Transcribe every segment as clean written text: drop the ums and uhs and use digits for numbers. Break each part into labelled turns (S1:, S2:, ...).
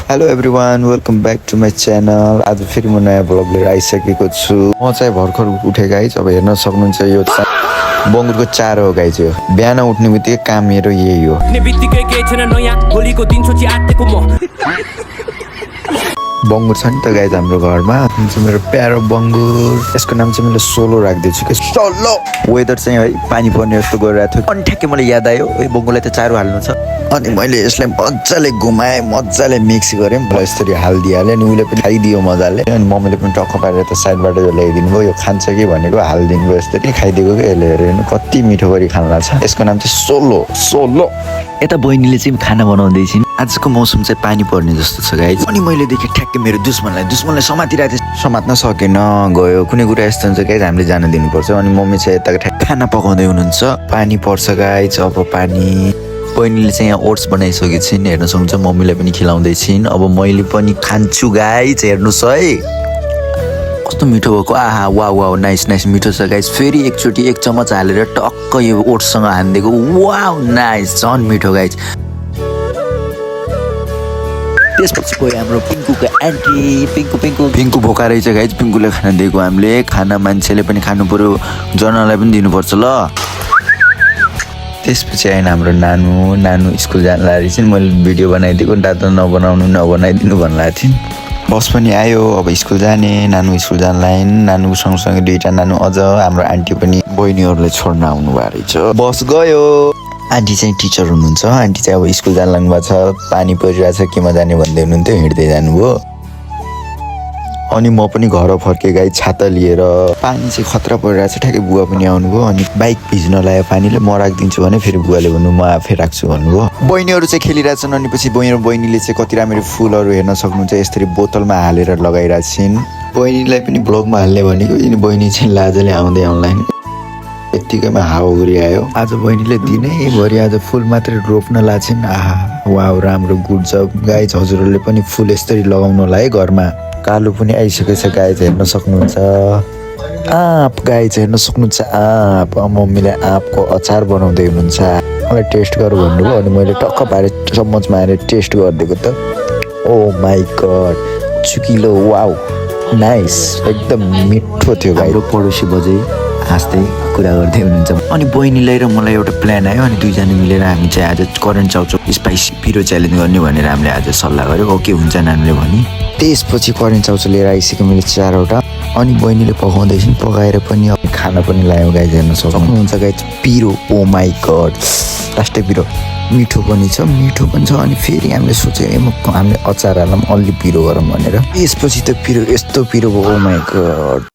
S1: Hello everyone welcome back to my channel. आज फेरि म नयाँ ब्लग लिएर आइसकेको छु। म चाहिँ भर्खर उठेँ गाइज। अब हेर्न सक्नुहुन्छ यो बङ्गुरको चारो हो गाइज। यो बिहान उठ्ने बित्तिकै काम मेरो यही हो। बङ्गुर छ नि त गाइज हाम्रो घरमा। मेरो प्यारो बङ्गुर, यसको नाम चाहिँ मैले सोलो राखिदिएको छु कि सोलो। वेदर चाहिँ है पानी पर्ने जस्तो गरिरहेको थियो अनि ठ्याक्कै मलाई याद आयो ए बङ्गुरलाई त चारो हाल्नु छ। अनि मैले यसलाई मजाले घुमाएँ, मजाले मिक्स गरेँ, यसरी हालिदिइहालेँ अनि उसले पनि खाइदियो मजाले। अनि मम्मीले पनि टक्क पारेर त साइडबाट ल्याइदिनु भयो। यो खान्छ कि भनेको हालिदिनु भयो, यस्तरी खाइदिएको कि यसले। हेर्नु कति मिठो गरी खान लाग्छ। यसको नाम चाहिँ सोलो सोलो। यता बहिनीले चाहिँ खाना बनाउँदैछिन्। आजको मौसम चाहिँ पानी पर्ने जस्तो छ गाइज। अनि मैले देखेँ ठ्याक्कै मेरो दुश्मनलाई समातिरहेको थिएँ, समात्न सकेन, गयो। कुनै कुरा यस्तो हुन्छ गाइज, हामीले जान दिनुपर्छ। अनि मम्मी चाहिँ यता ठ्याक्क खाना पकाउँदै हुनुहुन्छ। पानी पर्छ गाइज, अब पानी। बहिनीले चाहिँ यहाँ ओट्स बनाइसकेको छिन्, हेर्न सक्नुहुन्छ। मम्मीलाई पनि खिलाउँदैछिन्। अब मैले पनि खान्छु गाइज, हेर्नुहोस् है कस्तो मिठो भएको। आहा वाउ वाउ नाइस नाइस मिठो छ गाइज। फेरि एकचोटि एक चम्मच हालेर टक्क यो ओट्ससँग हानिदिएको। वाउ नाइस, झन् मिठो गाइज। त्यसपछि गयो हाम्रो पिङ्कुको एन्टी। पिङ्कु भोका रहेछ गाइज। पिङ्कुले खाना दिएको हामीले। खाना मान्छेले पनि खानु पर्यो, जनालाई पनि दिनुपर्छ ल। त्यसपछि आएन हाम्रो नानु स्कुल जान लागेको थिइन्। मैले भिडियो बनाइदिएको, दादा नबनाइदिनु भन्नु थिइन्। बस पनि आयो, अब स्कुल जाने। नानु स्कुल जान लाइन। नानु सँगसँगै दुईवटा नानु अझ। हाम्रो आन्टी पनि बहिनीहरूलाई छोड्न आउनु भएको रहेछ। बस गयो। आन्टी चाहिँ टिचर हुनुहुन्छ। आन्टी चाहिँ अब स्कुल जान लाग्नु भएको छ। पानी परिरहेछ, केमा जाने भन्दै हुनुहुन्थ्यो, हिँड्दै जानुभयो। अनि म पनि घर फर्केँ गाई छाता लिएर। पानी चाहिँ खतरा परिरहेछ। ठ्याक्कै बुवा पनि आउनुभयो। अनि बाइक भिज्न लाग्यो पानीले। म राखिदिन्छु भने फेरि बुवाले भन्नु म आफै राख्छु भन्नुभयो। बहिनीहरू चाहिँ खेलिरहेछन्। अनि पछि बहिनीले चाहिँ कति राम्ररी फुलहरू हेर्न सक्नुहुन्छ, यसरी बोतलमा हालेर लगाइरहेछन्। बहिनीलाई पनि ब्लगमा हाल्ने भनेको, अनि बहिनी चाहिँ लाजले आउँदै अनलाइन। यत्तिकैमा हावाहुरी आयो। आज बहिनीले दिनैभरि आज फुल मात्रै रोप्न लाछिन्। आहा वाउ राम्रो, गुड जब गाइज। हजुरहरूले पनि फुल यसरी लगाउनुलाई है घरमा। कालो पनि आइसकेको छ गाइज, हेर्न सक्नुहुन्छ। आँप गाइज हेर्न सक्नुहुन्छ। आँप मम्मीले आँपको अचार बनाउँदै हुनुहुन्छ। मलाई टेस्ट गर भन्नुभयो। अनि मैले टक्क पारेर चम्मचमा हालेर टेस्ट गरिदिएको त। ओ माई गड, चुकिलो। वाउ नाइस, एकदम मिठो थियो गाइज। पडोसी बजै हाँस्दै कुरा गर्दै हुनुहुन्छ। अनि बहिनीलाई र मलाई एउटा प्लान आयो। अनि दुईजना मिलेर हामी चाहिँ आज करेन्ट चाउचाउ स्पाइसी पिरो च्यालेन्ज गर्ने भनेर हामीले आज सल्लाह गऱ्यौँ। ओके हुन्छ नानीले भने। त्यसपछि करेन्ट चाउचाउ लिएर आइसक्यो मैले 4वटा। अनि बहिनीले पकाउँदैछन्। पकाएर पनि अब खाना पनि ल्यायो गाइज, हेर्न सक्नुहुन्छ गाइज। पिरो, ओ माई गड, लास्टै पिरो। मिठो पनि छ, मिठो पनि छ। अनि फेरि हामीले सोच्यौँ हामीले अचार हालौँ, अलि पिरो गरौँ भनेर। त्यसपछि त पिरो यस्तो पिरो भयो, ओ माई गड।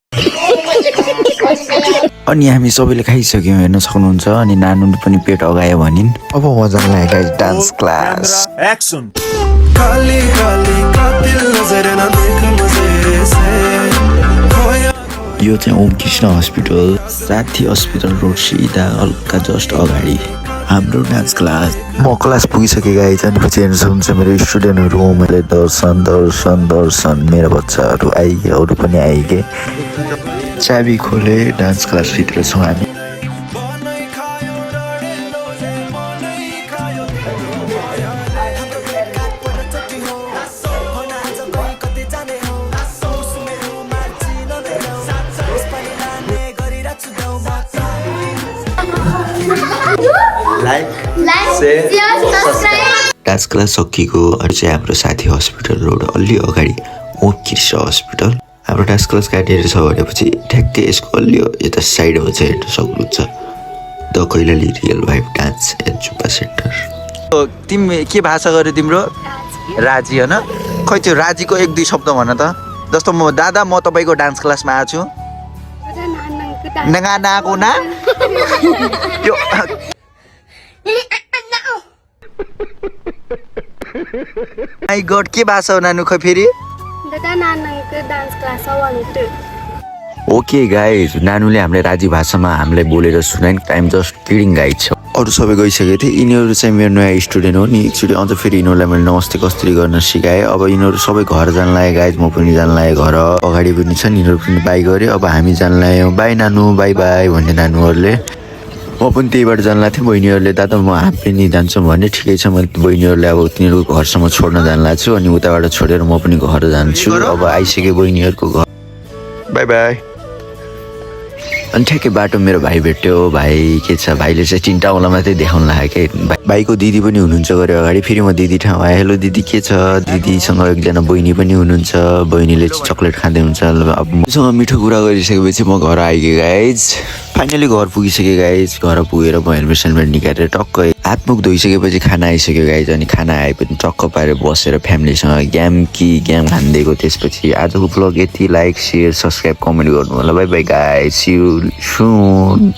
S1: अनि हामी सबैले खाइसक्यौँ, हेर्न सक्नुहुन्छ। अनि नानुले पनि पेट अगायो भनिन्। अब मजा लाग्यो डान्स क्लास। यो चाहिँ ओम कृष्ण हस्पिटल, साथी हस्पिटल रोड, सिधा हल्का जस्ट अगाडि हाम्रो डान्स क्लास। म क्लास पुगिसकेँ गाइज। अनि पछि हेर्न सक्नुहुन्छ मेरो स्टुडेन्टहरू। मैले दर्शन मेरो बच्चाहरू आइगे, अरू पनि आइगे। चाबी खोले, डान्स क्लासभित्र छौँ हामी। डान्स क्लास सकिएको। अरू चाहिँ हाम्रो साथी हस्पिटल रोड अलि अगाडि ओम कृष्ण हस्पिटल। हाम्रो डान्स क्लास गाडीहरू छ भनेपछि ठ्याक्कै यसको अलि यता साइडमा चाहिँ हेर्न सक्नुहुन्छ the Kailali real vibe dance and Zumba centre. तिमी के भाषा गर्यो तिम्रो? राजी होइन? खै त्यो राजीको 1-2 शब्द भन त। जस्तो म दादा म तपाईँको डान्स क्लासमा आएको छु। नाको ना त्यो माई गड, के भाषा हो नानु? खै फेरि ओके गाइज, नानुले हामीले राजी भाषामा हामीलाई बोलेर सुनाइन। टाइम जस्ट किडिङ गाइड छ। अरू सबै गइसकेको थिएँ। यिनीहरू चाहिँ मेरो नयाँ स्टुडेन्ट हो नि। एकचोटि अझ फेरि यिनीहरूलाई मैले नमस्ते कस्तरी गर्न सिकाएँ। अब यिनीहरू सबै घर जान लाग्यो गाइज। म पनि जान लागेँ घर। अगाडि पनि छन्, यिनीहरू पनि बाई गऱ्यो। अब हामी जान लाग्यौँ। बाई नानु, बाई बाई भन्ने नानुहरूले। म पनि त्यहीबाट जान लाग्थेँ बहिनीहरूले दादा म आफै नि जान्छु भने ठिकै छ म बहिनीहरूले अब तिनीहरूको घरसम्म छोड्न जान लाग्छु अनि उताबाट छोडेर म पनि घर जान्छु अब आइसक्यो बहिनीहरूको घर बाई बाई अनि ठ्याक्कै बाटो मेरो भाइ भेट्यो भाइ के छ भाइले चाहिँ तिनवटा औँला मात्रै देखाउनु लाग्यो क्या भाइको दिदी पनि हुनुहुन्छ गऱ्यो अगाडि फेरि म दिदी ठाउँ आएँ हेलो दिदी के छ दिदीसँग एकजना बहिनी पनि हुनुहुन्छ बहिनीले चक्लेट खाँदै हुन्छ अब मसँग मिठो कुरा गरिसकेपछि म घर आइगेँ गाइज फाइनली घर पुगिसकेँ गाइज घर पुगेर म हेलमेट सेलमेट निकालेर टक्कै हात मुख धोइसकेपछि खाना आइसक्यो गाइज अनि खाना आए पनि टक्क पारेर बसेर फ्यामिलीसँग गेम खानिदिएको त्यसपछि आजको ब्लग यति लाइक सेयर सब्सक्राइब कमेन्ट गर्नु होला bye bye guys see you soon